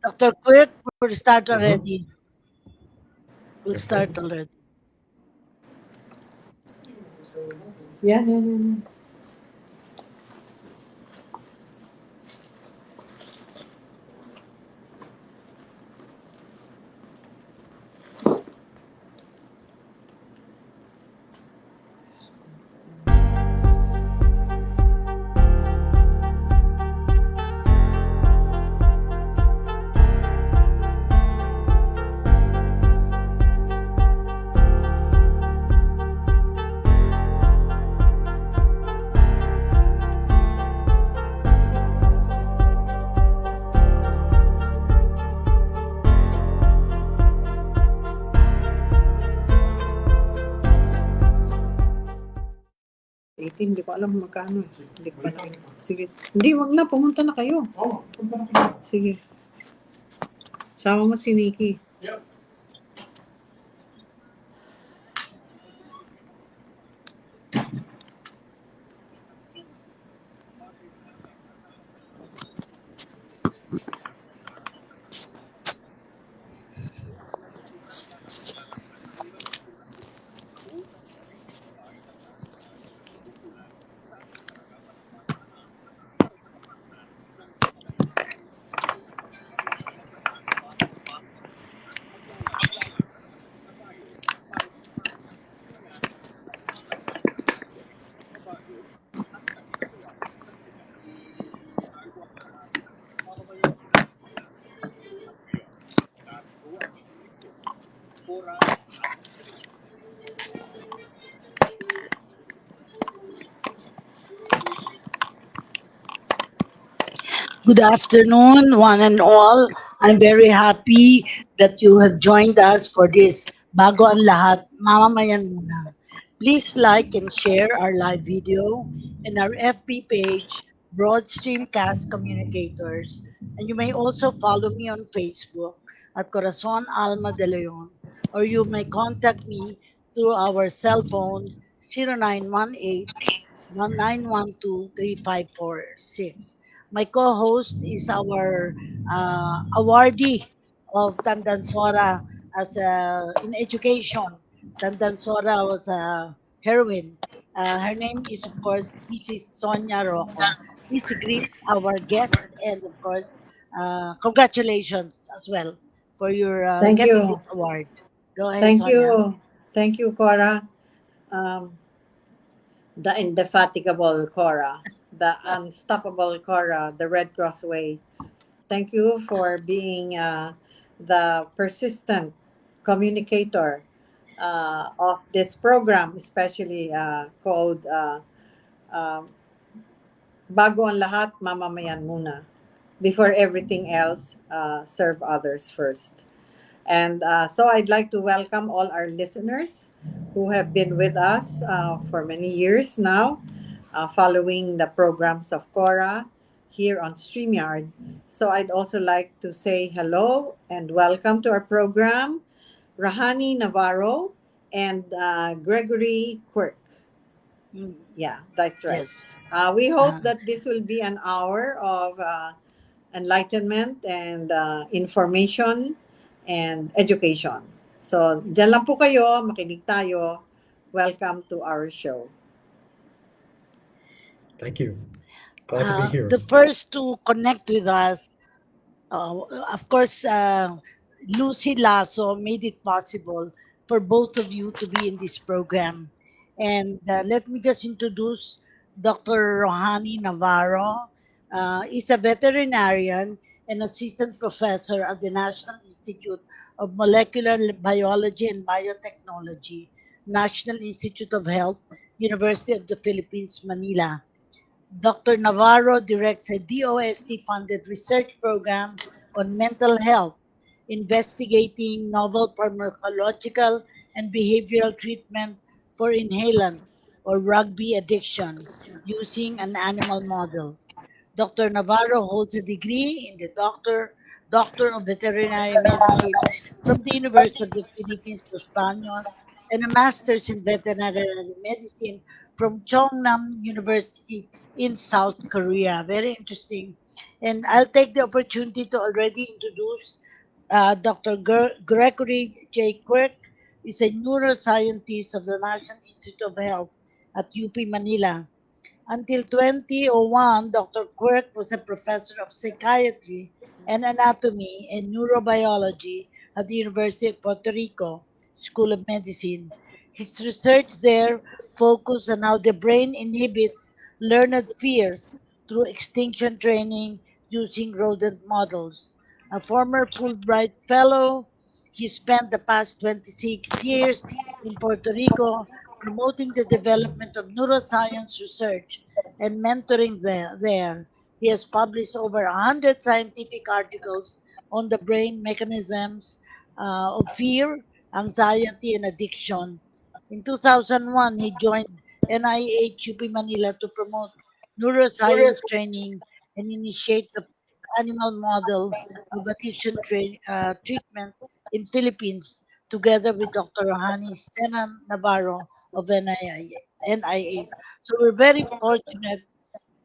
Dr. Quirk, we'll start Mhm. already. We'll Okay. start already. Yan, yan, yan. 18, hindi ko alam magkano. Hindi ko pa nakita. Sige. Hindi, wag na. Pumunta na kayo. Sige. Sama mo si Nikki. Good afternoon, one and all. I'm very happy that you have joined us for this Bago ang Lahat, Mamamayan muna. Please like and share our live video and our FB page, Broad Streamcast Communicators. And you may also follow me on Facebook at Corazon Alma de Leon, or you may contact me through our cell phone 0918 1912-3546. My co-host is our awardee of Tandansora as in education. Tandansora was a heroine. Her name is, of course, Mrs. Sonia Roco. Please greet our guest and, of course, congratulations as well for your Thank getting this you. award. Go ahead, Thank Sonia. you. Thank you, Cora. Um, the indefatigable Cora. The unstoppable Cora. The Red Cross Way. Thank you for being the persistent communicator of this program, especially called um Bago ang lahat, mamamayan muna. Before everything else, serve others first. And so I'd like to welcome all our listeners who have been with us for many years now, following the programs of Cora here on StreamYard. So I'd also like to say hello and welcome to our program, Rohani Navarro and Gregory Quirk. Mm, Yeah, that's right. yes. We Uh, hope that this will be an hour of enlightenment and information and education. So, dyan lang po kayo, makinig tayo. Welcome to our show. Thank you. Glad to be here. the first to connect with us, uh, of course, Lucy Lasso made it possible for both of you to be in this program. And let me just introduce Dr. Rohani Navarro. He's a veterinarian and assistant professor at the National Institute of Molecular Biology and Biotechnology, National Institute of Health, University of the Philippines, Manila. Dr. Navarro directs a DOST-funded research program on mental health, investigating novel pharmacological and behavioral treatment for inhalant or rugby addiction using an animal model. Dr. Navarro holds a degree in the Doctor of Veterinary Medicine from the University of the Philippines, Los Baños, and a master's in veterinary medicine from Chongnam University in South Korea. Very interesting. And I'll take the opportunity to already introduce Dr. Gregory J. Quirk. Is a neuroscientist of the National Institute of Health at UP Manila. Until 2001, Dr. Quirk was a professor of psychiatry and anatomy and neurobiology at the University of Puerto Rico School of Medicine. His research there focused on how the brain inhibits learned fears through extinction training using rodent models. A former Fulbright Fellow, he spent the past 26 years in Puerto Rico promoting the development of neuroscience research and mentoring there. He has published over 100 scientific articles on the brain mechanisms of fear, anxiety, and addiction. In 2001, he joined NIH UP Manila to promote neuroscience training and initiate the animal model of addiction treatment in Philippines together with Dr. Rohani Navarro of NIH. So we're very fortunate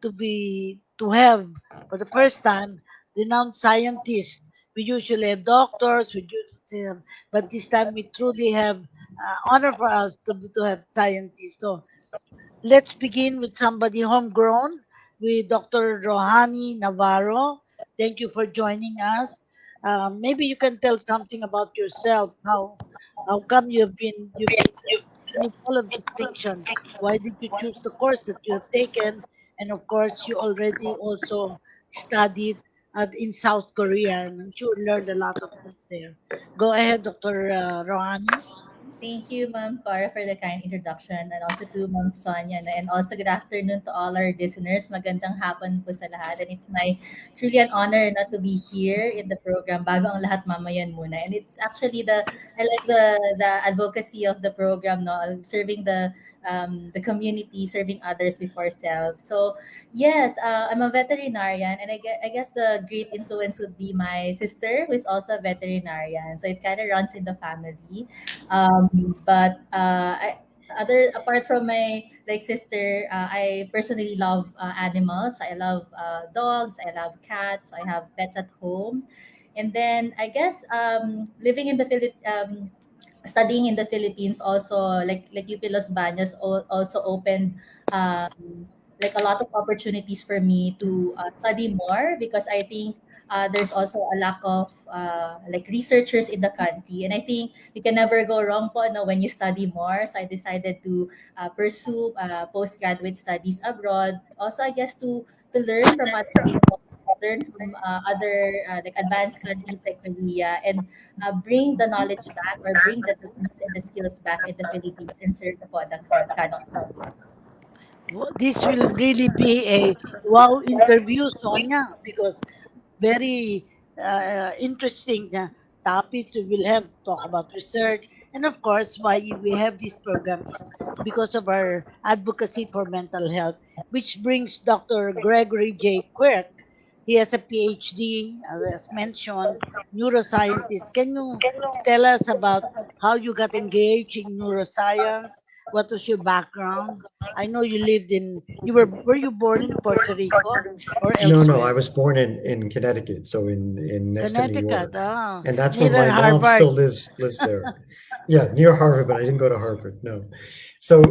to have for the first time renowned scientists. We usually have doctors, but this time we truly have honor for us to have scientists. So let's begin with somebody homegrown with Dr. Rohani Navarro. Thank you for joining us. Maybe you can tell something about yourself. How come you've finished all of distinction? Why did you choose the course that you have taken? And of course, you already also studied in South Korea, and I'm sure learned a lot of things there. Go ahead, Dr. Rohani. Thank you, Ma'am Cora, for the kind introduction, and also to Ma'am Sonia. And also good afternoon to all our listeners. Magandang hapon po sa lahat. And it's truly an honor not to be here in the program. Bago ang lahat, mamayan muna. And it's actually I like the advocacy of the program, no, serving the community, serving others before self. So yes, I'm a veterinarian, and I guess the great influence would be my sister, who is also a veterinarian. So it kind of runs in the family. But other apart from my like sister, I personally love animals. I love dogs. I love cats. I have pets at home, and then I guess living in the studying in the Philippines also like UP Los Baños also opened like a lot of opportunities for me to study more because I think there's also a lack of like researchers in the country, and I think you can never go wrong po no, when you study more. So I decided to pursue postgraduate studies abroad. Also, I guess to learn from other people, learn from other like advanced countries like Korea, and bring the knowledge back or bring the techniques and the skills back in the Philippines and serve po the country. This will really be a wow interview, Sonia, because very interesting topics. We will have to talk about research. And of course, why we have this program is because of our advocacy for mental health, which brings Dr. Gregory J. Quirk. He has a PhD, as mentioned, neuroscientist. Can you tell us about how you got engaged in neuroscience? What was your background? I know were you born in Puerto Rico or No, no, I elsewhere? was born in Connecticut, so in next to New Connecticut, York, ah, and that's where near my mom still Harvard. lives there. Yeah, near Harvard, but I didn't go to Harvard. No, so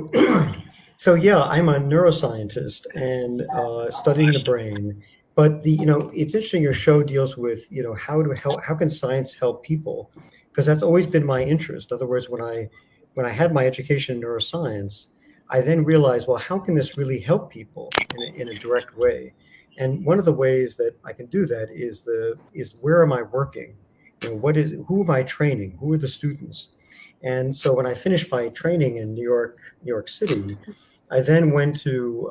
so yeah, I'm a neuroscientist and studying the brain. But it's interesting. Your show deals with how can science help people, because that's always been my interest. In other words, when I had my education in neuroscience, I then realized, well, how can this really help people in a direct way? And one of the ways that I can do that is where am I working? Who am I training? Who are the students? And so when I finished my training in New York City, I then went to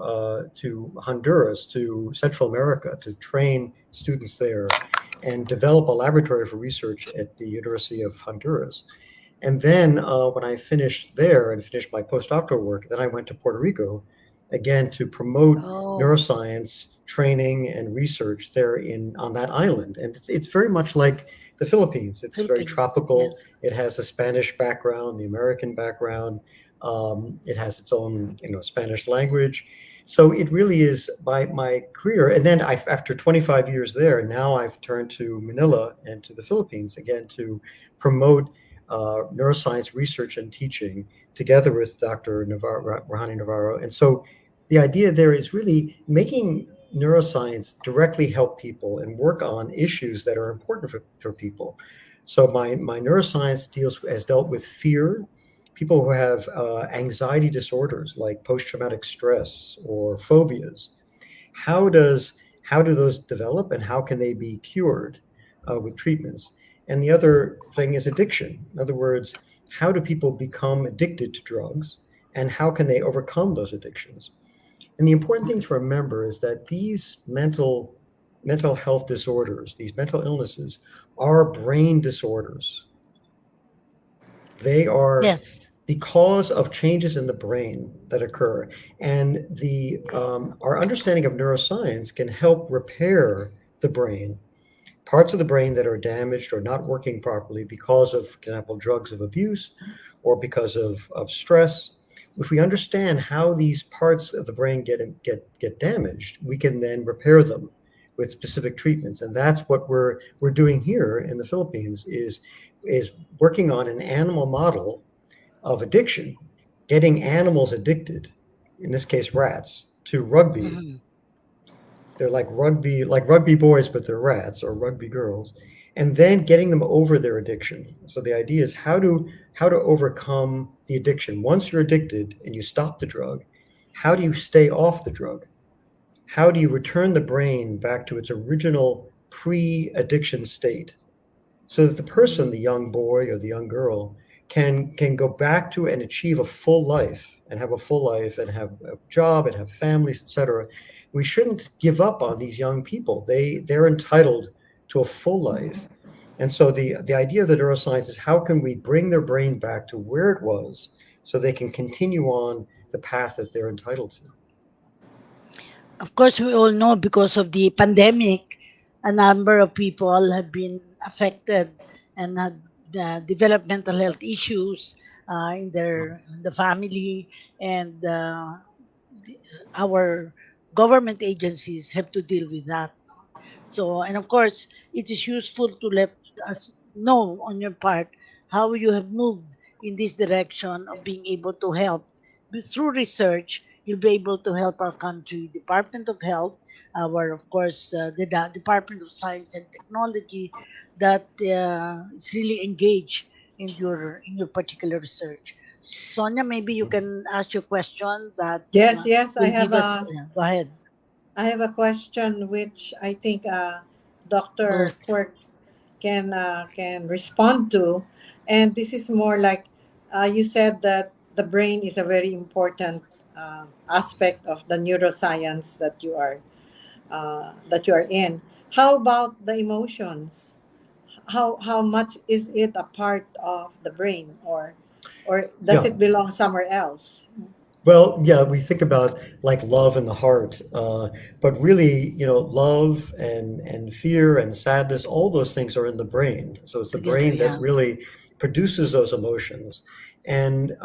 Honduras, to Central America, to train students there and develop a laboratory for research at the University of Honduras. And then when I finished there and finished my postdoctoral work, then I went to Puerto Rico again to promote Oh, neuroscience training and research there in on that island. And it's very much like the Philippines. It's very Philippines. tropical. Yes. It has a Spanish background, the American background. It has its own Spanish language. So it really is my career. And then after 25 years there, now I've turned to Manila and to the Philippines again to promote neuroscience research and teaching together with Dr. Navarro, Rohani Navarro. And so the idea there is really making neuroscience directly help people and work on issues that are important for people. So my neuroscience has dealt with fear, people who have anxiety disorders like post-traumatic stress or phobias. How does how do those develop, and how can they be cured with treatments? And the other thing is addiction. In other words, how do people become addicted to drugs, and how can they overcome those addictions? And the important thing to remember is that these mental health disorders, these mental illnesses, are brain disorders. They are Yes. because of changes in the brain that occur, and the our understanding of neuroscience can help repair the brain, parts of the brain that are damaged or not working properly because of, for example, drugs of abuse or because of stress. If we understand how these parts of the brain get damaged, we can then repair them with specific treatments. And that's what we're doing here in the Philippines is working on an animal model of addiction, getting animals addicted, in this case rats, to rugby. Mhm. They're like rugby boys, but they're rats, or rugby girls, and then getting them over their addiction. So the idea is how to overcome the addiction. Once you're addicted and you stop the drug, how do you stay off the drug? How do you return the brain back to its original pre-addiction state, so that the person, the Mm. young boy or the young girl, can go back to and achieve a full life and have a full life and have a job and have families, etc. We shouldn't give up on these young people. They're entitled to a full life. And so the idea of the neuroscience is how can we bring their brain back to where it was so they can continue on the path that they're entitled to. Of course, we all know because of the pandemic, a number of people have been affected and had developmental health issues in the family, and the, our government agencies have to deal with that. So, and of course, it is useful to let us know on your part how you have moved in this direction of being able to help. Through research, you'll be able to help our country, Department of Health, our, of course, the Department of Science and Technology, that is really engaged in your particular research. Sonia, maybe you can ask your question that Yes, yes, will give us. Go ahead. I have a question which I think Dr. Both. Quirk can respond to, and this is more like you said that the brain is a very important aspect of the neuroscience that you are in. How about the emotions? How much is it a part of the brain, or does Yeah. it belong somewhere else? Well, yeah, we think about like love and the heart, but really, love and fear and sadness, all those things are in the brain. So it's the Together, brain that yeah. really produces those emotions, and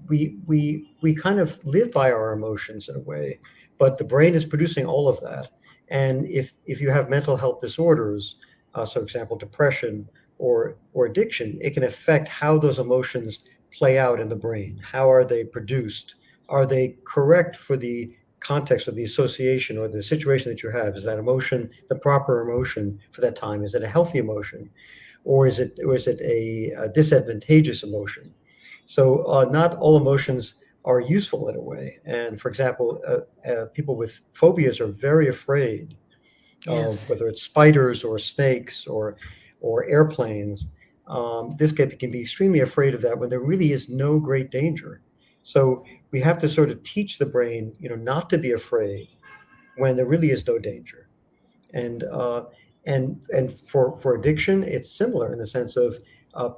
we kind of live by our emotions in a way, but the brain is producing all of that. And if you have mental health disorders, so example depression or addiction, it can affect how those emotions play out in the brain? How are they produced? Are they correct for the context of the association or the situation that you have? Is that emotion the proper emotion for that time? Is it a healthy emotion, or is it a disadvantageous emotion? So not all emotions are useful in a way. And for example, people with phobias are very afraid of Yes. whether it's spiders or snakes or airplanes. This guy can be extremely afraid of that when there really is no great danger. So we have to sort of teach the brain, not to be afraid when there really is no danger. And for addiction, it's similar in the sense of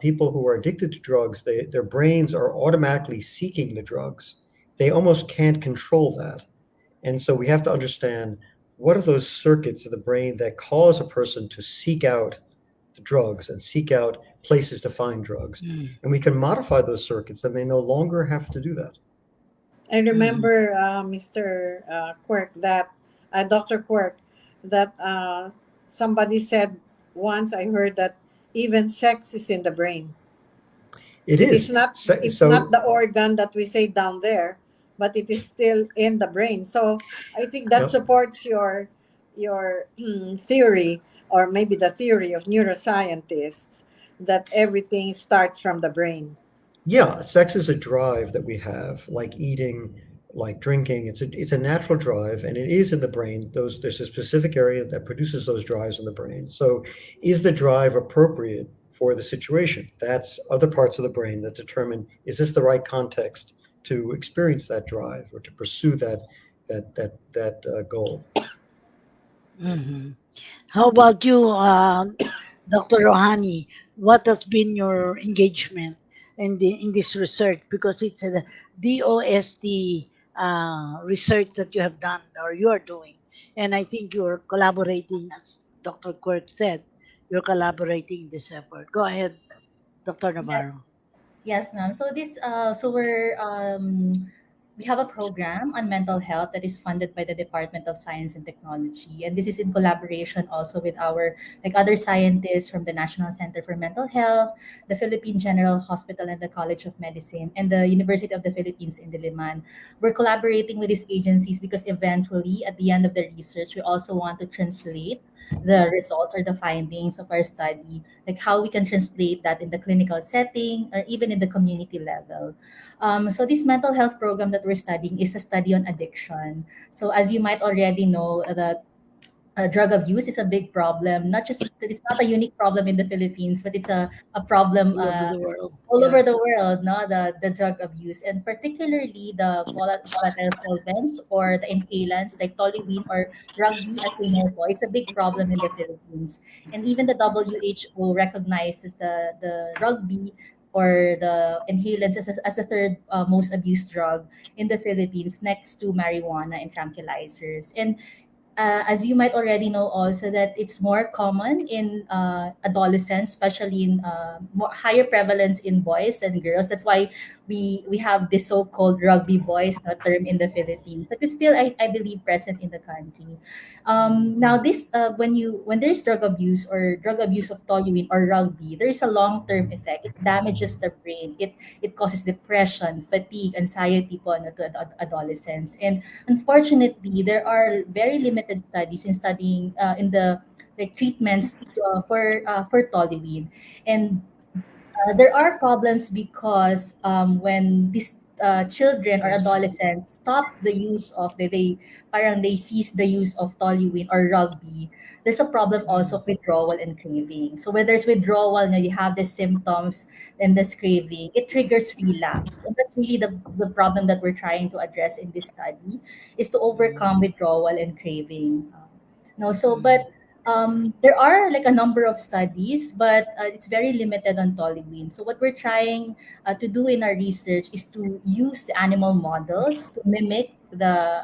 people who are addicted to drugs, their brains are automatically seeking the drugs. They almost can't control that. And so we have to understand what are those circuits in the brain that cause a person to seek out the drugs and seek out places to find drugs. Mm. And we can modify those circuits and they no longer have to do that. I Mhm. remember, Mr. Quirk, that Dr. Quirk, that somebody said once. I heard that even sex is in the brain. It It is is. not. So, It's not so the organ that we say down there, but it is still in the brain. So I think that yep. supports your theory, or maybe the theory of neuroscientists, that everything starts from the brain. Yeah, sex is a drive that we have, like eating, like drinking. It's a natural drive, and it is in the brain. There's a specific area that produces those drives in the brain. So, is the drive appropriate for the situation? That's other parts of the brain that determine, is this the right context to experience that drive or to pursue that goal. Mhm. How about you, Dr. Rohani? What has been your engagement in this research? Because it's a DOST research that you have done or you are doing, and I think you're collaborating, as Dr. Quirk said, you're collaborating in this effort. Go ahead, Dr. Yes, Navarro. yes, ma'am. So we have a program on mental health that is funded by the Department of Science and Technology, and this is in collaboration also with our like other scientists from the National Center for Mental Health, the Philippine General Hospital and the College of Medicine, and the University of the Philippines in Diliman. We're collaborating with these agencies because eventually, at the end of the research, we also want to translate the results or the findings of our study, like how we can translate that in the clinical setting or even in the community level. So this mental health program that we're studying is a study on addiction. So as you might already know, the drug abuse is a big problem. Not just that it's not a unique problem in the Philippines, but it's a problem All over the world. all Yeah. over the world. No, the drug abuse, and particularly the volatile solvents or the inhalants like toluene or rugby, as we know po, is a big problem in the Philippines. And even the WHO recognizes the rugby or the inhalants as a third most abused drug in the Philippines, next to marijuana and tranquilizers. And as you might already know also that it's more common in adolescents, especially in more higher prevalence in boys than girls. That's why we have this so-called rugby boys term in the Philippines, but it's still I believe present in the country. Now this when there's drug abuse or drug abuse of toluene or rugby, there's a long-term effect. It damages the brain. It causes depression, fatigue, anxiety po, to adolescents. And unfortunately, there are very limited studies in studying in the like treatments for toluene, and there are problems because when these children or Yes. adolescents stop the use of they cease the use of toluene or rugby. There's a problem also Mm. of withdrawal and craving. So when there's withdrawal, you have the symptoms and this craving, it triggers relapse. And that's really the problem that we're trying to address in this study, is to overcome withdrawal and craving. No, so Mm. but there are like a number of studies, but it's very limited on toluene. So what we're trying to do in our research is to use the animal models to mimic the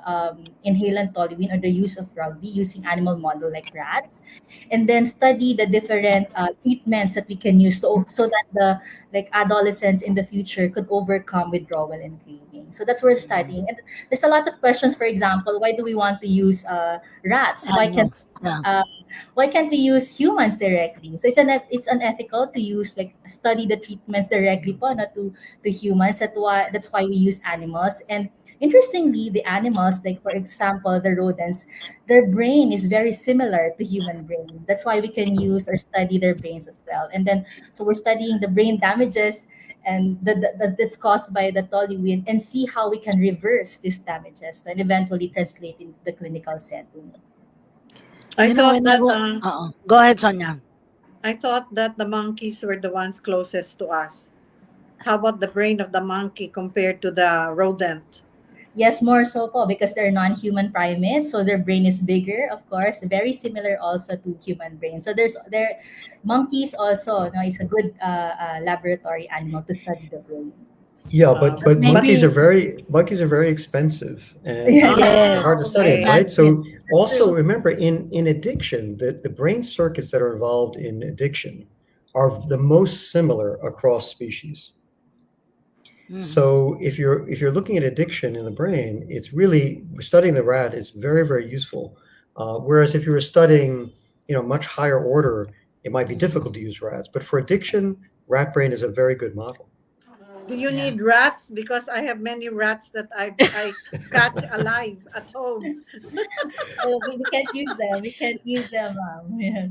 inhalant toluene or the use of rugby using animal model like rats, and then study the different treatments that we can use so that the like adolescents in the future could overcome withdrawal and craving. So that's what we're studying, and there's a lot of questions. For example, why do we want to use rats? Animals. Yeah. Uh, why can't we use humans directly? So it's unethical to use like study the treatments directly po, not to humans. That's why we use animals. And interestingly, the animals, like for example, the rodents, their brain is very similar to human brain. That's why we can use or study their brains as well. And then so we're studying the brain damages and that's caused by the toluene, and see how we can reverse these damages and eventually translate into the clinical setting. I You know, thought when I that go, go ahead, Sonia. the monkeys were the ones closest to us. How about the brain of the monkey compared to the rodent? Yes, more so po because they're non-human primates, so their brain is bigger, of course, very similar also to human brain. So there monkeys also, is a good laboratory animal to study the brain. Yeah, But but maybe, monkeys are very expensive, and Ah, yes, hard to study it, okay. right? So imagine. also True. remember, in addiction, the brain circuits that are involved in addiction are the most similar across species. Hmm. So if you're looking at addiction in the brain, it's really studying the rat is very very useful. Whereas if you were studying, much higher order, it might be difficult to use rats. But for addiction, rat brain is a very good model. Do you Yeah. need rats? Because I have many rats that I catch alive at home. Oh, we can't use them. We can't use them, ma'am. Yes.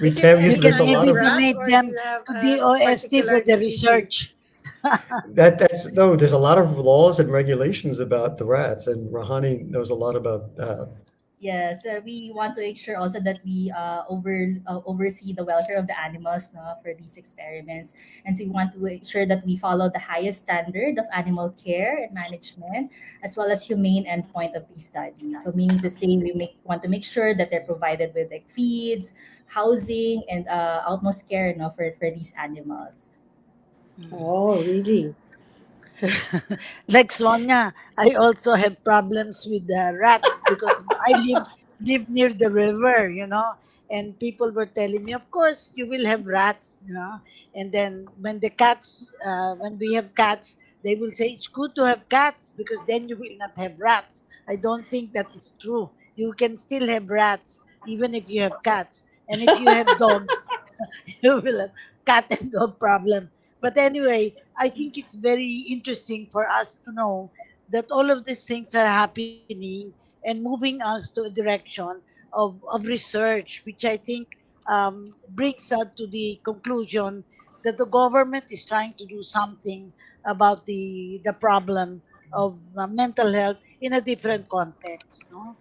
We Is it can't use. You any There's can a kind lot of maybe of rat, donate or do them you have to a the OST for particular the species? research. that's no. There's a lot of laws and regulations about the rats, and Rohani knows a lot about that. Yes, we want to ensure also that we oversee the welfare of the animals, no, for these experiments, and so we want to ensure that we follow the highest standard of animal care and management, as well as humane endpoint of these studies. So, meaning to say, want to make sure that they're provided with like feeds, housing, and utmost care, no, for these animals. Mm. Oh, really? Like Sonia, I also have problems with the rats because I live near the river, and people were telling me, of course, you will have rats. And then when we have cats, they will say it's good to have cats because then you will not have rats. I don't think that is true. You can still have rats even if you have cats, and if you have dogs, you will have cat and dog problem. But anyway, I think it's very interesting for us to know that all of these things are happening and moving us to a direction of research, which I think brings us to the conclusion that the government is trying to do something about the problem of mental health in a different context, no?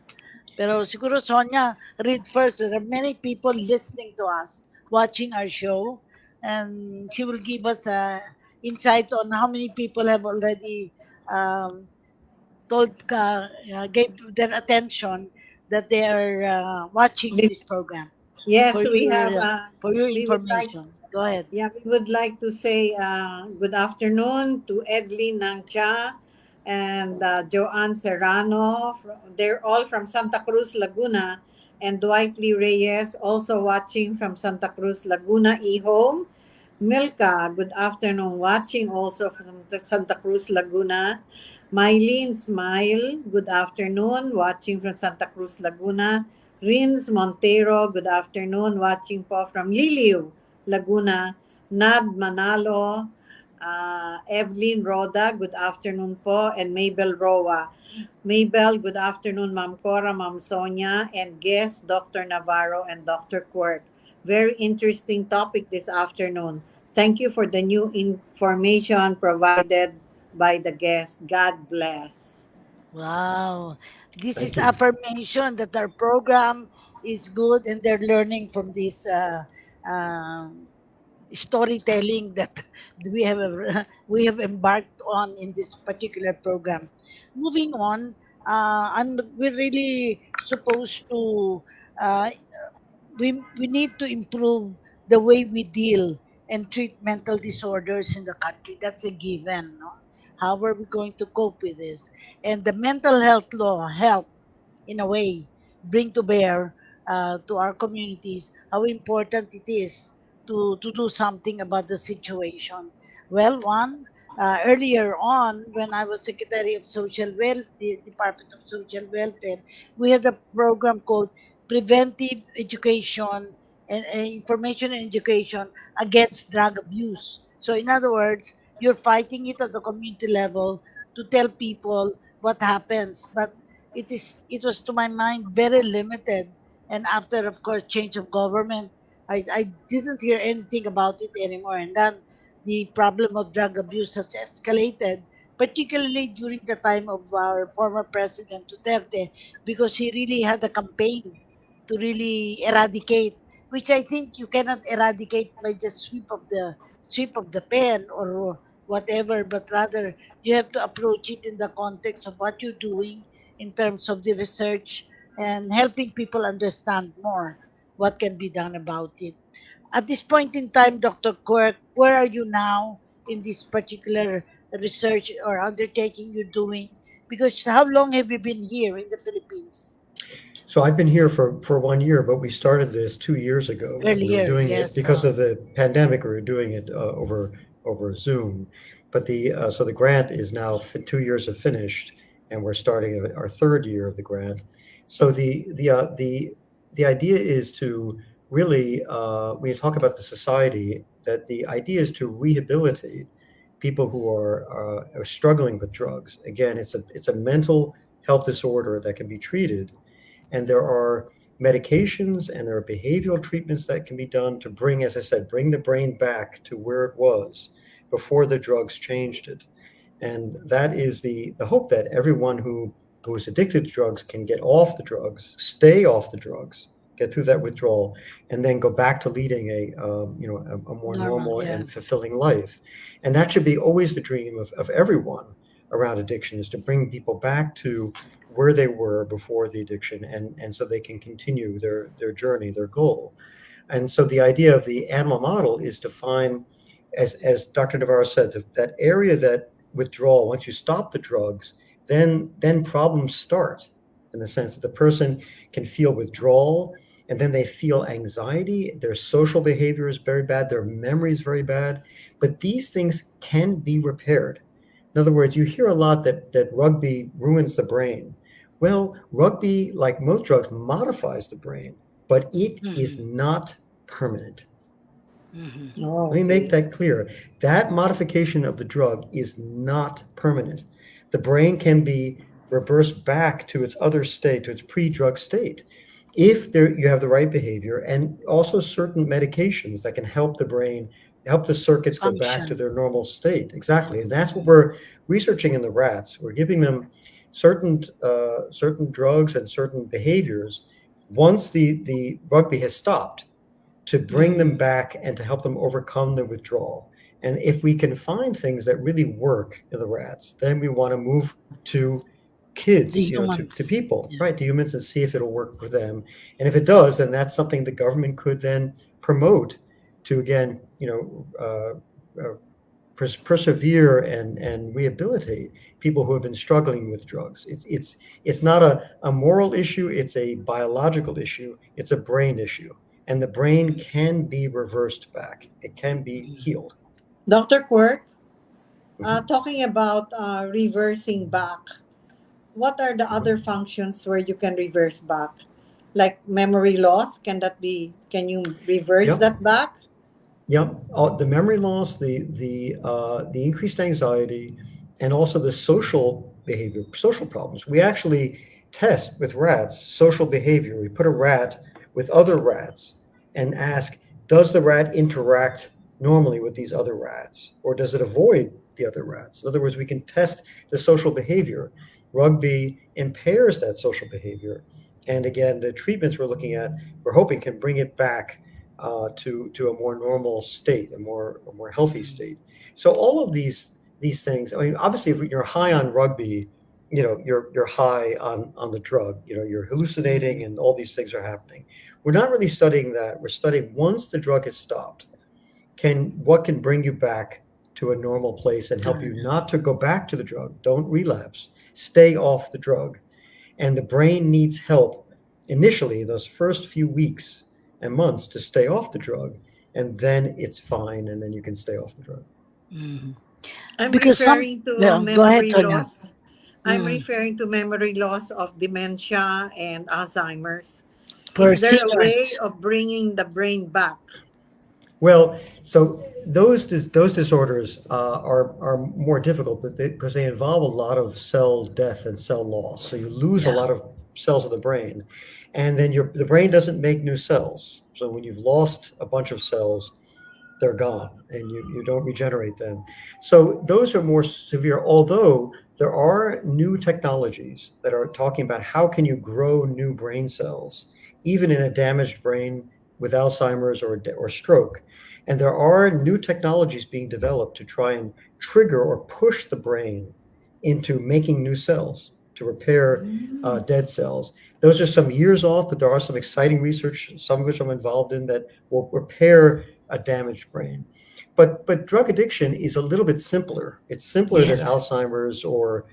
Pero siguro, Sonia, read first. There are many people listening to us, watching our show, and she will give us insight on how many people have already um, gave their attention that they are watching We- this program. Yes, For your we would like information, go ahead. Yeah, we would like to say good afternoon to Edlin Nangcha and Joanne Serrano. They're all from Santa Cruz, Laguna. And Dwight Lee Reyes also watching from Santa Cruz, Laguna, eHome. Milka, good afternoon, watching also from the Santa Cruz, Laguna. Mylene Smile, good afternoon, watching from Santa Cruz, Laguna. Rins Montero, good afternoon, watching po from Liliw, Laguna. Nad Manalo, Evelyn Roda, good afternoon po, and Mabel Roa. Mabel, good afternoon, Ma'am Cora, Ma'am Sonia, and guest Dr. Navarro and Dr. Quirk. Very interesting topic this afternoon. Thank you for the new information provided by the guest. God bless. Wow, this is Thank you. affirmation that our program is good and they're learning from this um, storytelling that we have embarked on in this particular program. Moving on, we're really supposed to uh, we need to improve the way we deal and treat mental disorders in the country. That's a given, no? How are we going to cope with this? And the mental health law help in a way bring to bear to our communities how important it is to do something about the situation. Well, one, earlier on when I was Secretary of Social Welfare, the Department of Social Welfare, we had a program called Preventive Education and Information and Education Against Drug Abuse. So, in other words, you're fighting it at the community level to tell people what happens, but it was to my mind very limited, and after of course change of government, I didn't hear anything about it anymore, and then the problem of drug abuse has escalated, particularly during the time of our former president Duterte, because he really had a campaign to really eradicate, which I think you cannot eradicate by just sweep of the pen or whatever, but rather you have to approach it in the context of what you're doing in terms of the research and helping people understand more what can be done about it. At this point in time, Dr. Quirk, where are you now in this particular research or undertaking you're doing? Because how long have you been here in the Philippines? So I've been here for 1 year, but we started this 2 years ago, and we were Earlier, doing it yes. because of the pandemic. We were doing it over Zoom, But so the grant is now 2 years have finished, and we're starting our third year of the grant. So the idea is to really, when you talk about the society, that the idea is to rehabilitate people who are struggling with drugs. Again, it's a mental health disorder that can be treated, and there are medications and there are behavioral treatments that can be done to bring, as I said, bring the brain back to where it was before the drugs changed it. And that is the hope, that everyone who is addicted to drugs can get off the drugs, stay off the drugs, get through that withdrawal, and then go back to leading a more Normal, normal yeah. and fulfilling life. And that should be always the dream of everyone around addiction, is to bring people back to where they were before the addiction, and so they can continue their journey, their goal. And so the idea of the animal model is to find, as Dr. Navarro said, that area, that withdrawal, once you stop the drugs, then problems start, in the sense that the person can feel withdrawal, and then they feel anxiety, their social behavior is very bad, their memory is very bad. But these things can be repaired. In other words, you hear a lot that rugby ruins the brain. Well, rugby, like most drugs, modifies the brain, but it is Hmm. not permanent. Hmm. Oh, Let me make okay. that clear. That modification of the drug is not permanent. The brain can be reversed back to its other state, to its pre-drug state, if you have the right behavior, and also certain medications that can help the brain, help the circuits go back to Function. their normal state. Exactly, and that's what Mhm. we're researching in the rats. We're giving them certain drugs and certain behaviors once the rugby has stopped, to bring them Mhm. back and to help them overcome the withdrawal. And if we can find things that really work in the rats, then we want to move to The kids, to humans. people, Yeah. right, to humans, and see if it'll work for them. And if it does, then that's something the government could then promote to, again, persevere and rehabilitate people who have been struggling with drugs. It's not a moral issue, it's a biological issue, it's a brain issue. And the brain can be reversed back. It can be Mhm. healed. Dr. Quirk, Mhm. talking about reversing back, what are the other Mhm. functions where you can reverse back? Like memory loss, can you reverse Yep. that back? Yep. The memory loss, the increased anxiety, and also the social behavior, social problems. We actually test with rats social behavior. We put a rat with other rats and ask, does the rat interact normally with these other rats, or does it avoid the other rats? In other words, we can test the social behavior. Rugby impairs that social behavior. And again, the treatments we're looking at, we're hoping can bring it back to a more normal state, a more healthy state. So all of these things. I mean, obviously, if you're high on rugby, you're high on the drug. You're hallucinating, Mhm. and all these things are happening. We're not really studying that. We're studying, once the drug is stopped, what can bring you back to a normal place and help you Turn. not to go back to the drug. Don't relapse. Stay off the drug. And the brain needs help initially, those first few weeks and months, to stay off the drug. And then it's fine. And then you can stay off the drug. Mhm. I'm Because some, referring to yeah, go ahead, memory Sonia. loss. I'm Mm. referring to memory loss of dementia and Alzheimer's. For Is there a way seniors. of bringing the brain back? Well, so those disorders are more difficult because they involve a lot of cell death and cell loss. So you lose a Yeah. lot of cells of the brain, and then the brain doesn't make new cells. So when you've lost a bunch of cells, they're gone, and you don't regenerate them. So those are more severe, although there are new technologies that are talking about how can you grow new brain cells, even in a damaged brain with Alzheimer's or stroke. And there are new technologies being developed to try and trigger or push the brain into making new cells to repair Mm. dead cells. Those are some years off, but there are some exciting research, some of which I'm involved in, that will repair a damaged brain. But drug addiction is a little bit simpler. It's simpler than Yes. Alzheimer's or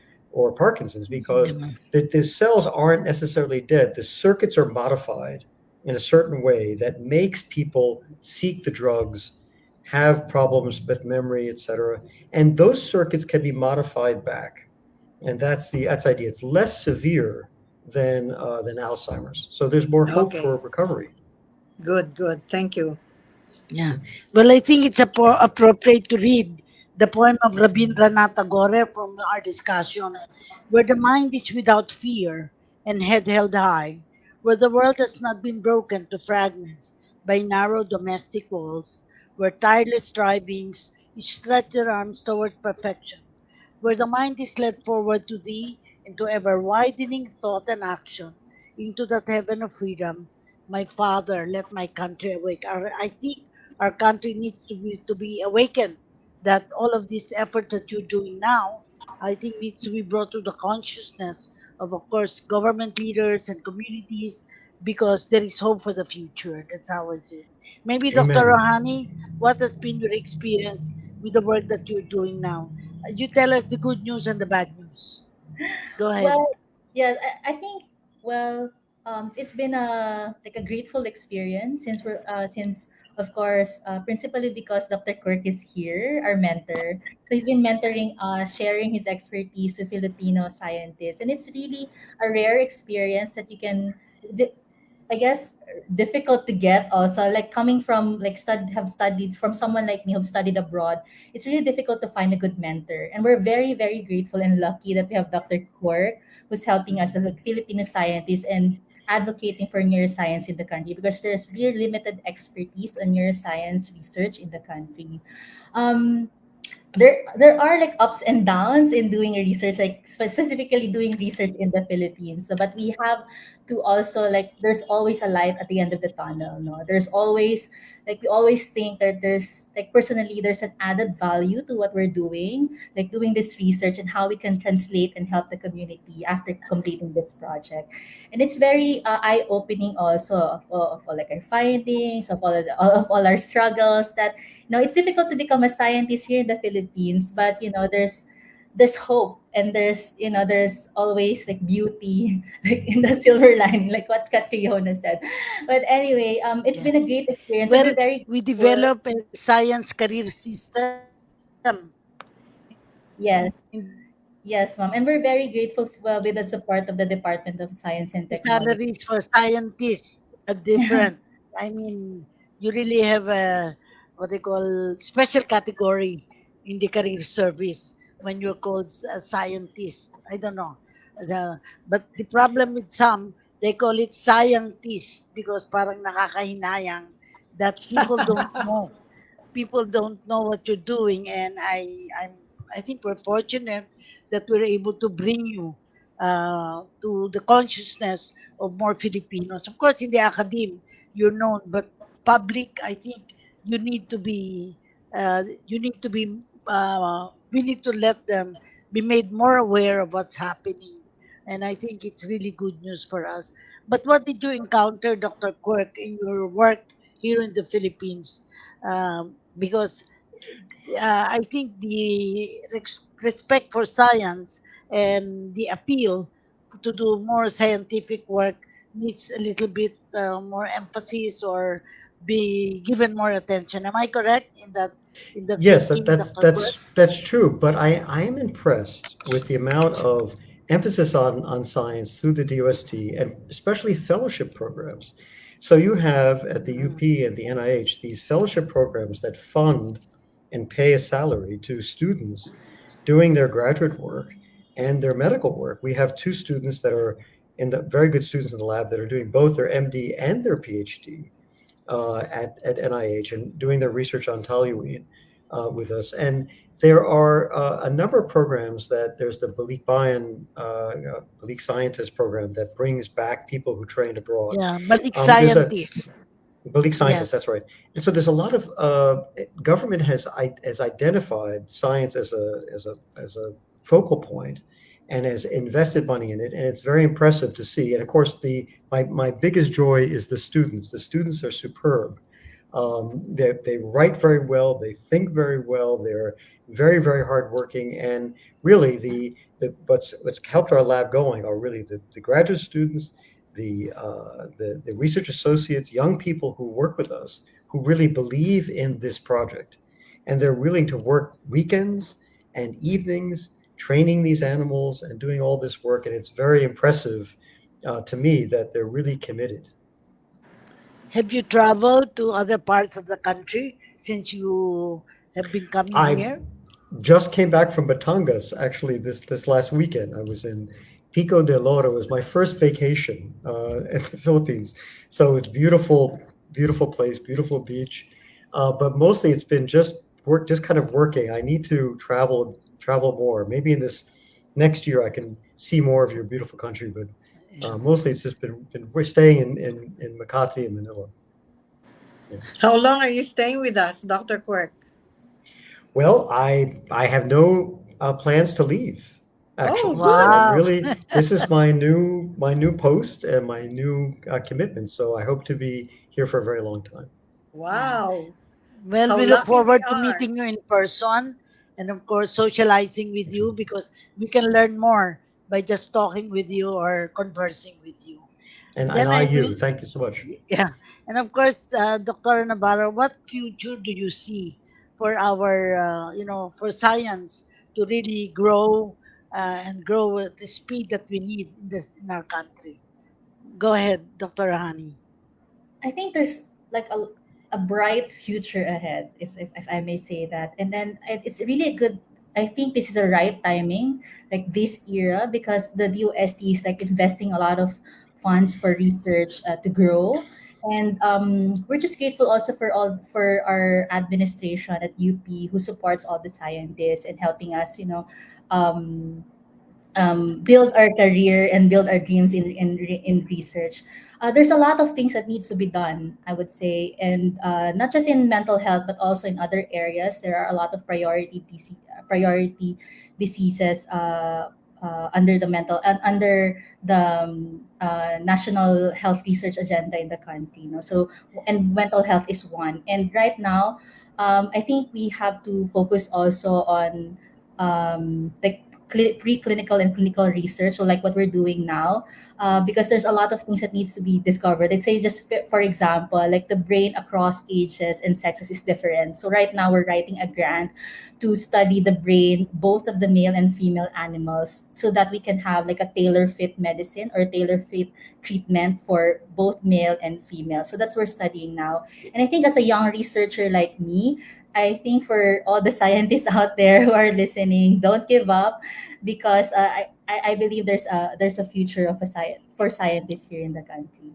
Parkinson's, because Mhm. the cells aren't necessarily dead. The circuits are modified in a certain way that makes people seek the drugs, have problems with memory, etc. And those circuits can be modified back. And that's the idea. It's less severe than Alzheimer's. So there's more hope for Okay. recovery. Good, good. Thank you. Yeah. Well, I think it's appropriate to read the poem of Rabindranath Tagore from our discussion, where the mind is without fear and head held high, where the world has not been broken to fragments by narrow domestic walls, where tireless strivings each stretch their arms toward perfection, where the mind is led forward to thee into ever widening thought and action, into that heaven of freedom. My Father, let my country awake. I think our country needs to be awakened. That all of this effort that you're doing now, I think needs to be brought to the consciousness of course, government leaders and communities, because there is hope for the future. That's how I see it. Maybe Dr. Amen. Rohani, what has been your experience with the work that you're doing now? You tell us the good news and the bad news. Go ahead. Well, yeah, I think well, it's been a like a grateful experience since we're since of course principally because Dr. Quirk is here, our mentor. So he's been mentoring us, sharing his expertise to Filipino scientists, and it's really a rare experience that you can. I guess difficult to get also like coming from like have studied from someone like me who've studied abroad. It's really difficult to find a good mentor, and we're very grateful and lucky that we have Dr. Quirk who's helping us as a Filipino scientist and advocating for neuroscience in the country because there's really limited expertise on neuroscience research in the country. um there are like ups and downs in doing research, like specifically doing research in the Philippines. So, but we have to also like there's always a light at the end of the tunnel. No, there's always like we always think that there's like personally there's an added value to what we're doing, like doing this research and how we can translate and help the community after completing this project. And it's very eye-opening also of all like our findings of all our struggles that it's difficult to become a scientist here in the Philippines, but there's hope and there's always like beauty like in the silver lining, like what Catriona said. But anyway, it's Yeah. been a great experience and we're Well, very we grateful. develop a science career system Yes, in yes, ma'am, and we're very grateful with the support of the Department of Science and the Technology. salaries for scientists are different. I mean, you really have a what they call special category in the career service when you're called a scientist. I don't know. But the problem with some, they call it scientist because parang nakakahinayang that people don't know what you're doing, and I think we're fortunate that we're able to bring you to the consciousness of more Filipinos. Of course, in the academe, you're known, but public, I think you need to be you need to be we need to let them be made more aware of what's happening. And I think it's really good news for us. But what did you encounter, Dr. Quirk, in your work here in the Philippines? Because I think the respect for science and the appeal to do more scientific work needs a little bit more emphasis or be given more attention. Am I correct in that Yes, thinking, Dr. Quirk? that's true. But I am impressed with the amount of emphasis on science through the DOST and especially fellowship programs. So you have at the Mm. UP and the NIH these fellowship programs that fund and pay a salary to students doing their graduate work and their medical work. We have two students that are in the very good students in the lab that are doing both their MD and their PhD at NIH and doing their research on toluene with us. And there are a number of programs that there's the Balik Scientist program that brings back people who trained abroad. Yeah, Balik There's a scientist. Balik Scientist, Yes. that's right. And so there's a lot of government has identified science as a focal point and has invested money in it, and it's very impressive to see. And of course, my biggest joy is the students. The students are superb. They write very well. They think very well. They're very hardworking, and really what's helped our lab going are really the graduate students, the research associates, young people who work with us who really believe in this project and they're willing to work weekends and evenings training these animals and doing all this work. And it's very impressive to me that they're really committed. Have you traveled to other parts of the country since you have been coming I here? just came back from Batangas actually this last weekend. I was in Pico de Loro. It was my first vacation in the Philippines. So it's beautiful, beautiful place, beautiful beach. But mostly it's been just work, just kind of working. I need to travel more. Maybe in this next year I can see more of your beautiful country. But Yeah. mostly it's just been we're staying in Makati and Manila. Yeah. How long are you staying with us, Dr. Quirk? Well, I have no plans to leave Oh, actually. So good. I'm Wow. really this is my new post and my new commitment. So I hope to be here for a very long time. Yeah. Wow. Well, How we look lucky we forward to are. meeting you in person and, of course, socializing with you because we can learn more by just talking with you or conversing with you. And And then I I will, you. Thank you so much. yeah. And of course, Dr. Navarro, what future do you see for our, for science to really grow and grow at the speed that we need in our country? Go ahead, Dr. Rohani. I think there's like a bright future ahead, if I may say that. And then it's really a good, I think this is the right timing, like this era, because the DOST is like investing a lot of funds for research to grow. And we're just grateful also for our administration at UP who supports all the scientists and helping us, um, build our career and build our dreams in research. There's a lot of things that needs to be done, I would say, and not just in mental health, but also in other areas. There are a lot of priority diseases under the mental and under the national health research agenda in the country. So, and mental health is one. And right now, I think we have to focus also on like preclinical and clinical research, so like what we're doing now, because there's a lot of things that needs to be discovered. Let's say just for example, like the brain across ages and sexes is different. So right now we're writing a grant to study the brain both of the male and female animals so that we can have like a tailor fit medicine or tailor fit treatment for both male and female. So that's what we're studying now. And I think as a young researcher like me, I think for all the scientists out there who are listening, don't give up, because I believe there's a future of a science for scientists here in the country.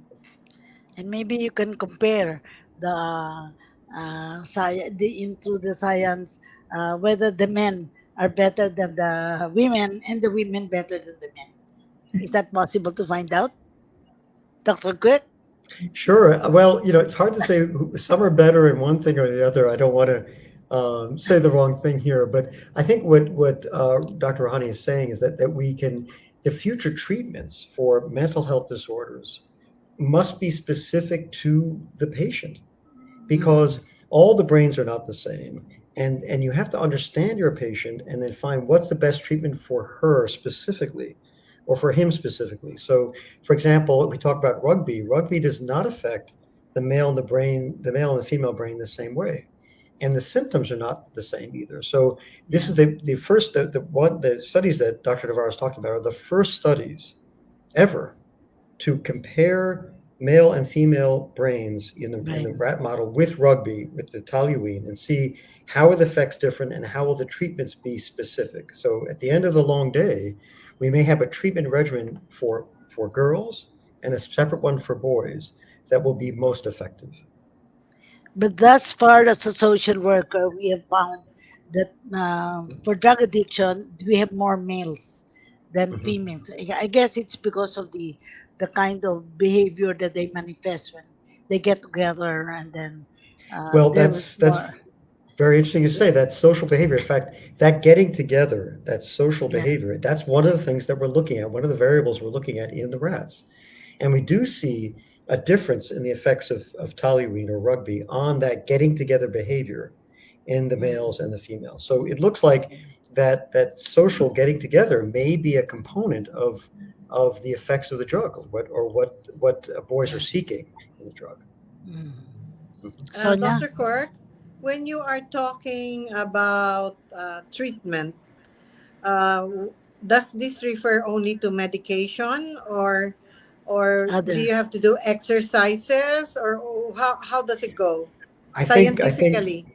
And maybe you can compare the into the science whether the men are better than the women and the women better than the men. Is that possible to find out, Dr. Quirk? Sure. Well, it's hard to say some are better in one thing or the other. I don't want to say the wrong thing here, but I think what Dr. Rohani is saying is that the future treatments for mental health disorders must be specific to the patient because Mm, all the brains are not the same, and you have to understand your patient and then find what's the best treatment for her specifically or for him specifically. So for example, we talk about rugby does not affect the male and the female brain the same way, and the symptoms are not the same either. So this yeah. is the studies that Dr. Navarro is talking about are the first studies ever to compare male and female brains in the Brain. rat model with rugby with the toluene and see how are the effects different and how will the treatments be specific. So at the end of the long day, we may have a treatment regimen for girls and a separate one for boys that will be most effective. But thus far, as a social worker, we have found that for drug addiction, we have more males than Mhm. females. I guess it's because of the kind of behavior that they manifest when they get together, and then Well, there was that's more. very interesting to say. That's social behavior. In fact, that getting together, that social Yeah, behavior, that's one of the things that we're looking at, one of the variables we're looking at in the rats. And we do see a difference in the effects of toluene or rugby on that getting together behavior in the males mm, and the females. So it looks like that social getting together may be a component of the effects of the drug or what boys are yeah. seeking in the drug. Mm. Mhm. Sonia, Dr. Quirk, when you are talking about treatment, uh, does this refer only to medication, or do Other. you have to do exercises, or how does it go I think scientifically?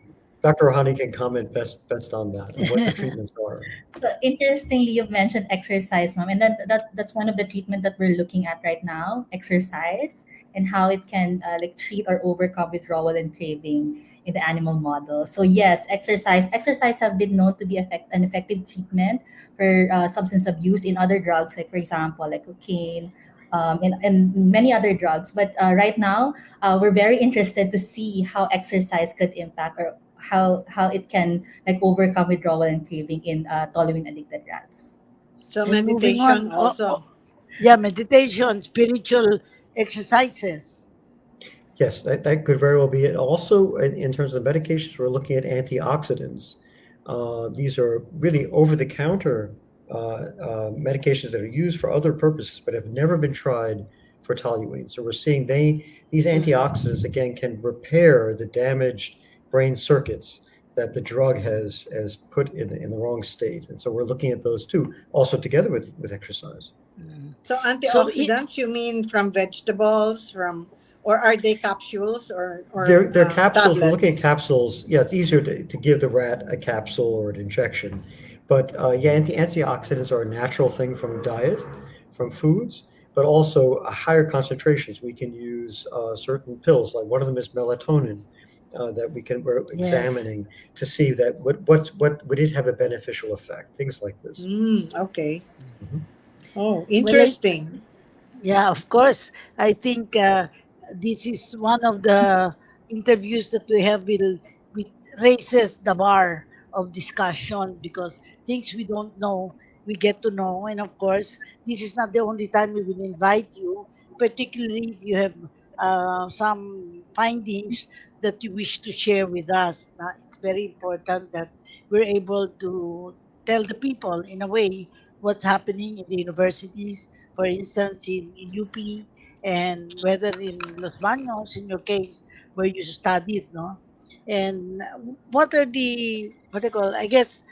Dr. Rohani can comment best on that, on what the treatments are. So interestingly, you've mentioned exercise, mom, and that's one of the treatment that we're looking at right now, exercise, and how it can like treat or overcome withdrawal and craving in the animal model. So yes, exercise have been known to be an effective treatment for substance abuse in other drugs, like for example, like cocaine. And many other drugs, but right now we're very interested to see how exercise could impact or how it can like overcome withdrawal and craving in toluene addicted rats. So And moving on, meditation also. yeah, meditation, spiritual exercises. Yes, that could very well be it. Also, in terms of medications, we're looking at antioxidants. These are really over-the-counter medications that are used for other purposes, but have never been tried for toluene. So we're seeing these antioxidants again can repair the damaged brain circuits that the drug has put in the wrong state. And so we're looking at those too, also together with exercise. Mm. So So, antioxidants, you mean from vegetables, or are they capsules They're or capsules. We're looking at tablets? capsules. Yeah, it's easier to give the rat a capsule or an injection. But yeah, antioxidants are a natural thing from diet, from foods, but also higher concentrations. We can use certain pills, like one of them is melatonin, that we're yes. examining to see that what would it have a beneficial effect, things like this. Okay. Mhm. Oh, Well, interesting. yeah, of course. I think this is one of the interviews that we have will raises the bar of discussion because things we don't know, we get to know. And of course, this is not the only time we will invite you, particularly if you have some findings that you wish to share with us. It's very important that we're able to tell the people in a way what's happening in the universities, for instance, in UP, and whether in Los Baños, in your case, where you studied, no? And what are what I call, I guess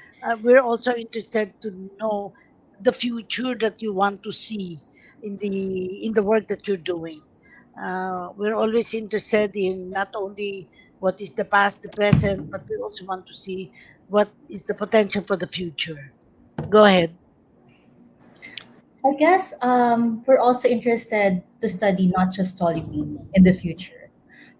we're also interested to know the future that you want to see in the work that you're doing. We're always interested in not only what is the past, the present, but we also want to see what is the potential for the future. Go ahead. I guess we're also interested to study not just toluene in the future.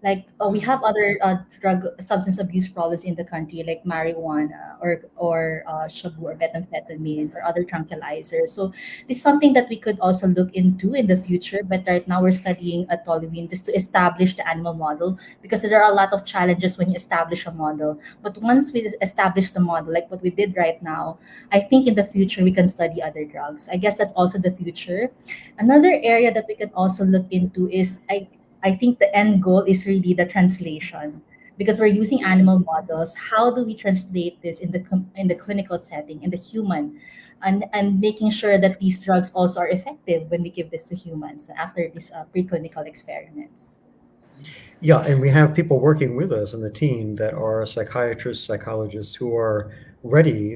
Like we have Mm. other drug substance abuse problems in the country, like marijuana or shabu or methamphetamine or other tranquilizers. So this is something that we could also look into in the future. But right now we're studying a toluene just to establish the animal model because there are a lot of challenges when you establish a model. But once we establish the model, like what we did right now, I think in the future we can study other drugs. I guess that's also the future. Another area that we can also look into is I think the end goal is really the translation because we're using animal models. How do we translate this in in the clinical setting in the human, and making sure that these drugs also are effective when we give this to humans after these preclinical experiments. Yeah, and we have people working with us on the team that are psychiatrists, psychologists who are ready,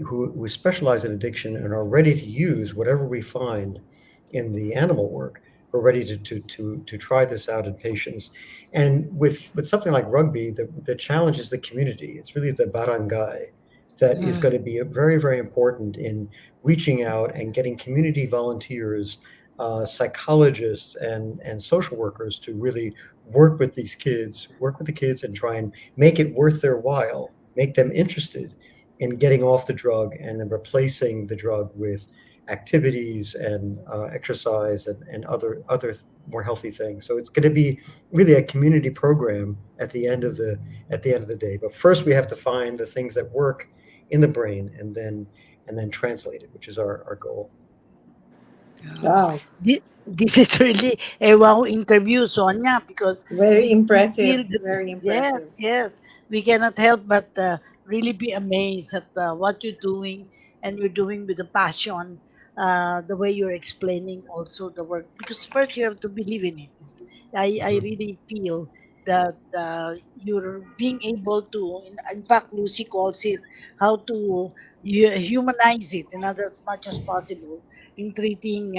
who specialize in addiction and are ready to use whatever we find in the animal work. We're ready to try this out in patients. And with something like rugby, the challenge is the community. It's really the barangay that is going Mm. to be very important in reaching out and getting community volunteers, psychologists, and social workers to really work with the kids and try and make it worth their while, make them interested in getting off the drug and then replacing the drug with activities and exercise and other more healthy things. So it's going to be really a community program at the end of the day. But first, we have to find the things that work in the brain and then translate it, which is our goal. Yeah. Wow. This is really a wow interview, Sonia, because Very we feel impressive. that, Very yes, impressive. yes, we cannot help but really be amazed at what you're doing and you're doing with the passion, the way you're explaining also the work. Because first you have to believe in it. I Mhm. really feel. that you're being able to, in fact, Lucy calls it how to humanize it, and as much as possible in treating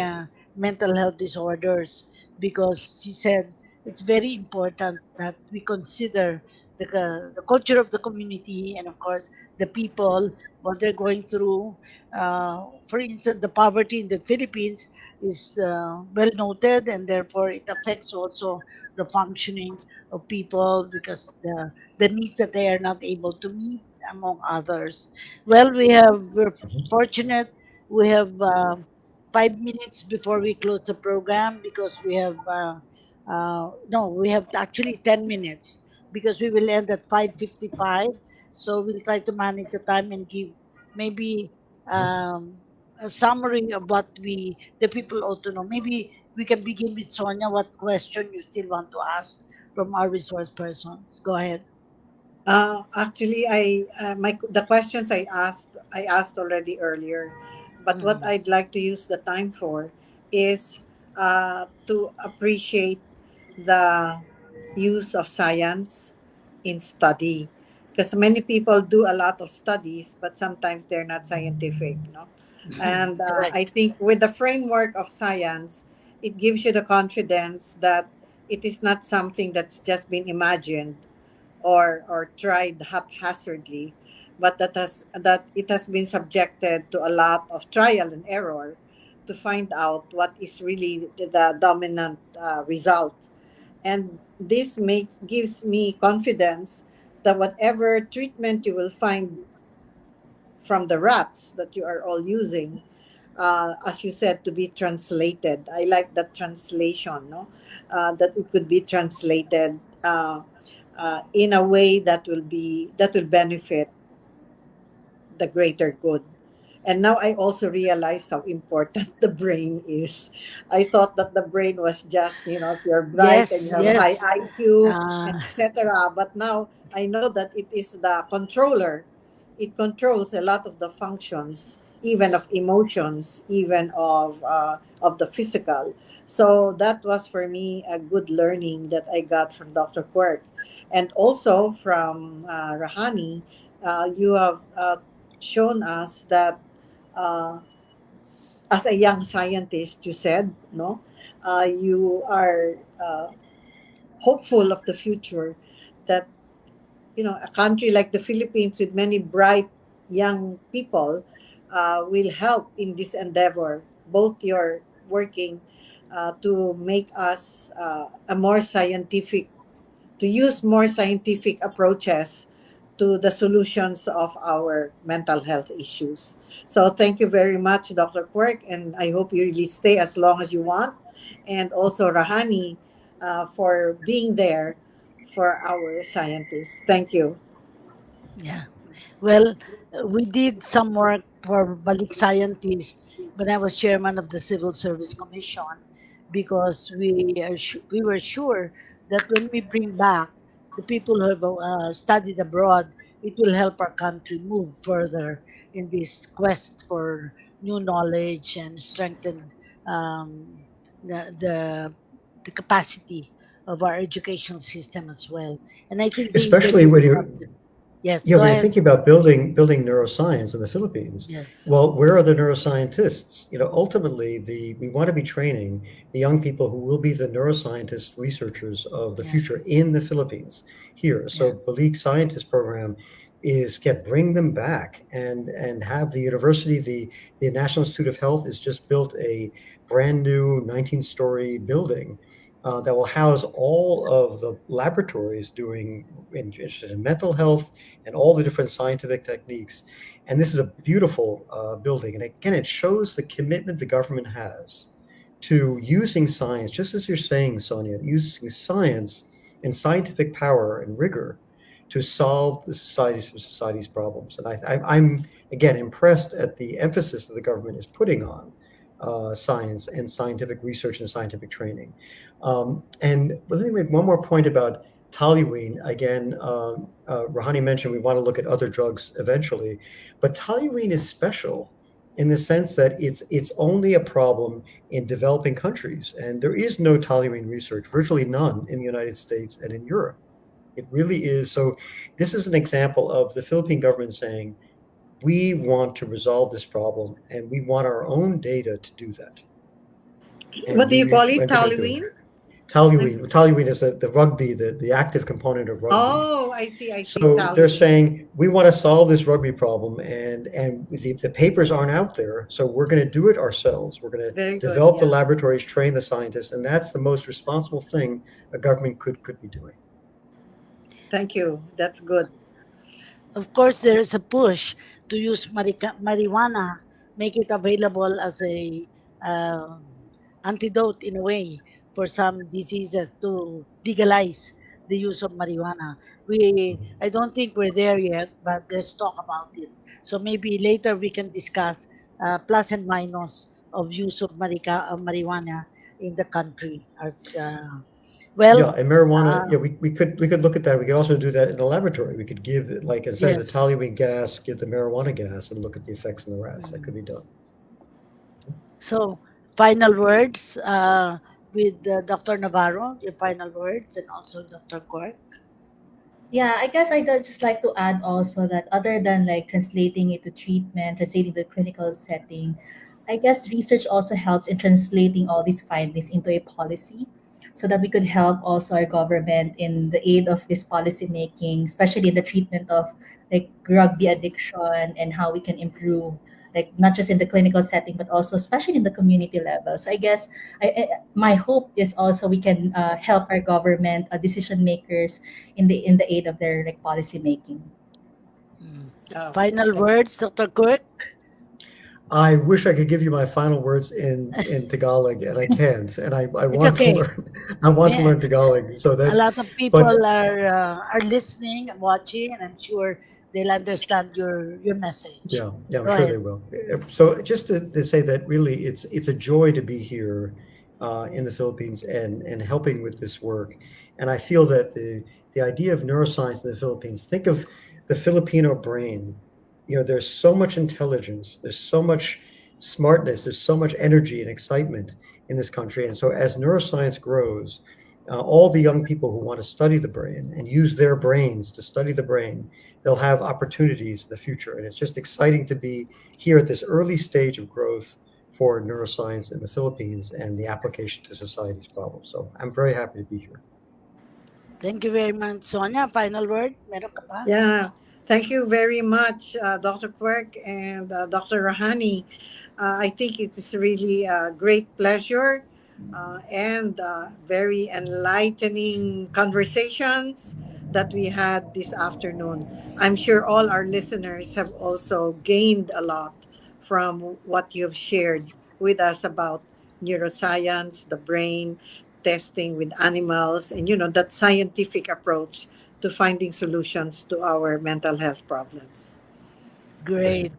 mental health disorders, because she said it's very important that we consider the culture of the community, and of course the people, what they're going through. For instance, the poverty in the Philippines is well noted, and therefore it affects also the functioning of people, because the needs that they are not able to meet, among others. Well, we're fortunate. We have 5 minutes before we close the program, because we have no, we have actually 10 minutes, because we will end at 5:55. So we'll try to manage the time and give maybe a summary of what the people ought to know. Maybe we can begin with Sonia. What question you still want to ask from our resource persons? Go ahead. Actually, the questions I asked already earlier, but what Mhm. I'd like to use the time for is to appreciate the use of science in study, because many people do a lot of studies, but sometimes they're not scientific, no. And I Correct. think with the framework of science, it gives you the confidence that it is not something that's just been imagined or tried haphazardly, but that it has been subjected to a lot of trial and error to find out what is really the dominant result. And this makes gives me confidence that whatever treatment you will find from the rats that you are all using, as you said, to be translated. I like that translation, no? That it could be translated in a way that will benefit the greater good. And now I also realized how important the brain is. I thought that the brain was just, if you're bright and Yes, you have high yes. IQ and Uh, etc. But now I know that it is the controller. It controls a lot of the functions, even of emotions, even of the physical. So that was for me a good learning that I got from Dr. Quirk, and also from Rahani. You have shown us that uh, as a young scientist, you said, no, you are hopeful of the future, that a country like the Philippines with many bright young people will help in this endeavor. Both you're working to make us a more scientific to use more scientific approaches to the solutions of our mental health issues. So thank you very much, Dr. Quirk, and I hope you really stay as long as you want. And also Rahani for being there for our scientists. Thank you. yeah. Well, we did some work for Balik Scientists when I was chairman of the Civil Service Commission, because we were sure that when we bring back the people who have studied abroad, it will help our country move further in this quest for new knowledge and strengthen um, the, the the capacity of our educational system as well. And I think the especially interview when is you're not good. Yes, Yeah, go when you're ahead. thinking about building neuroscience in the Philippines, Yes. well, where are the neuroscientists? Ultimately, we want to be training the young people who will be the neuroscientist researchers of the Yeah. future in the Philippines here. Yeah. So, Balik Scientist Program is get bring them back and have the university. The National Institute of Health has just built a brand new 19-story building. That will house all of the laboratories doing interested in mental health and all the different scientific techniques. And this is a beautiful building. And again, it shows the commitment the government has to using science, just as you're saying, Sonia, using science and scientific power and rigor to solve the society's problems. And I'm again impressed at the emphasis that the government is putting on science and scientific research and scientific training. And let me make one more point about toluene. Again, Rohani mentioned we want to look at other drugs eventually, but toluene is special in the sense that it's only a problem in developing countries, and there is no toluene research, virtually none, in the United States and in Europe. It really is. So this is an example of the Philippine government saying, we want to resolve this problem, and we want our own data to do that. What And do you call it? and we're going to do it. Halloween? I'm, Toluene is the rugby, the active component of rugby. oh, I see. So they're Halloween. saying we want to solve this rugby problem, and the papers aren't out there, so we're going to do it ourselves. We're going to Very good. develop the Yeah. laboratories, train the scientists, and that's the most responsible thing a government could be doing. Thank you. That's good. Of course, there is a push to use marijuana, make it available as a antidote in a way for some diseases to legalize the use of marijuana. I don't think we're there yet, but let's talk about it. So maybe later we can discuss plus and minus of use of marijuana in the country. As Yeah, well, and marijuana, uh, yeah, we could look at that. We could also do that in the laboratory. We could give it, like, instead of the yes. toluene gas, give the marijuana gas and look at the effects in the rats. That could Mm. be done. So, final words with Dr. Navarro, your final words, and also Dr. Quirk. Yeah, I guess I'd just like to add also that other than like translating it to treatment, translating the clinical setting, I guess research also helps in translating all these findings into a policy so that we could help also our government in the aid of this policy making, especially in the treatment of like rugby addiction and how we can improve like not just in the clinical setting but also especially in the community level. So I guess my hope is also we can help our government decision makers in the aid of their like policy making. Mm. Oh, Final thank words, Dr. Quirk. I wish I could give you my final words in Tagalog, and I can't. And I It's want to okay. learn. I want to Yeah, learn Tagalog so a that. lot of But people are listening and watching, and I'm sure they'll understand your message. yeah, I'm Go sure they ahead. will. So just to say that really, it's a joy to be here in the Philippines and helping with this work. And I feel that the idea of neuroscience in the Philippines. Think of the Filipino brain. There's so much intelligence. There's so much smartness. There's so much energy and excitement in this country. And so as neuroscience grows, all the young people who want to study the brain and use their brains to study the brain, they'll have opportunities in the future. And it's just exciting to be here at this early stage of growth for neuroscience in the Philippines and the application to society's problems. So I'm very happy to be here. Thank you very much. Sonia, final word? Meron ka pa? Yeah, thank you very much, Dr. Quirk and Dr. Rohani. I think it is really a great pleasure and very enlightening conversations that we had this afternoon. I'm sure all our listeners have also gained a lot from what you've shared with us about neuroscience, the brain, testing with animals, and that scientific approach to finding solutions to our mental health problems. Great. Great.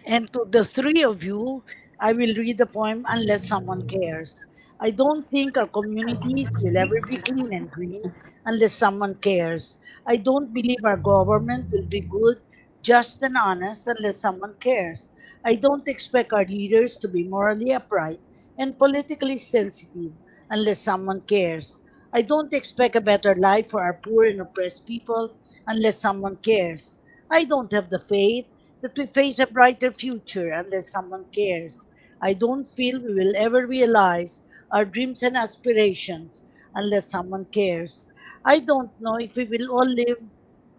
And to the three of you, I will read the poem Unless Someone Cares. I don't think our communities will ever be clean and green unless someone cares. I don't believe our government will be good, just, and honest unless someone cares. I don't expect our leaders to be morally upright and politically sensitive unless someone cares. I don't expect a better life for our poor and oppressed people unless someone cares. I don't have the faith that we face a brighter future unless someone cares. I don't feel we will ever realize our dreams and aspirations unless someone cares. I don't know if we will all live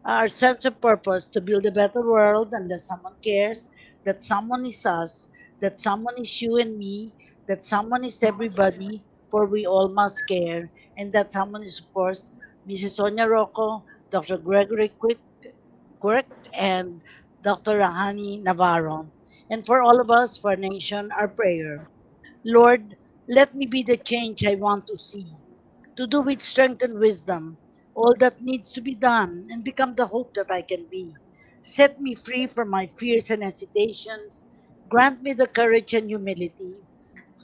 our sense of purpose to build a better world unless someone cares that someone is us, that someone is you and me, that someone is everybody, for we all must care, and that someone is, of course, Mrs. Sonia Rocco, Dr. Gregory Quirk, and Dr. Rohani Navarro. And for all of us, for our nation, our prayer. Lord, let me be the change I want to see, to do with strength and wisdom all that needs to be done, and become the hope that I can be. Set me free from my fears and hesitations. Grant me the courage and humility.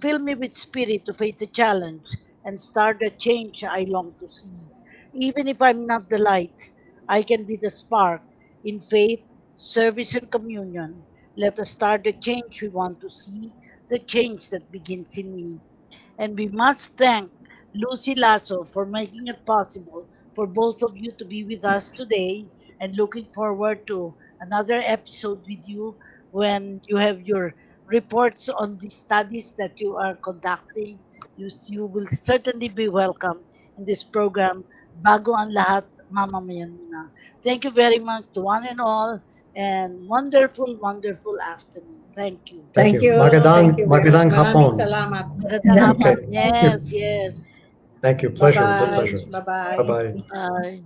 Fill me with spirit to face the challenge and start the change I long to see. Even if I'm not the light, I can be the spark in faith, service, and communion. Let us start the change we want to see, the change that begins in me. And we must thank Lucy Lasso for making it possible for both of you to be with us today, and looking forward to another episode with you when you have your reports on the studies that you are conducting. You will certainly be welcome in this program, Bago ang Lahat, Mamamayan na. Thank you very much to one and all, and wonderful, wonderful afternoon. Thank you. Thank Thank you. you. Thank Magandang you very much. magandang Maraming hapon. salamat. Magandang hapon. Okay. Yes, yes. Thank you. Pleasure. Real Bye-bye. pleasure. Bye Bye-bye. bye. Bye.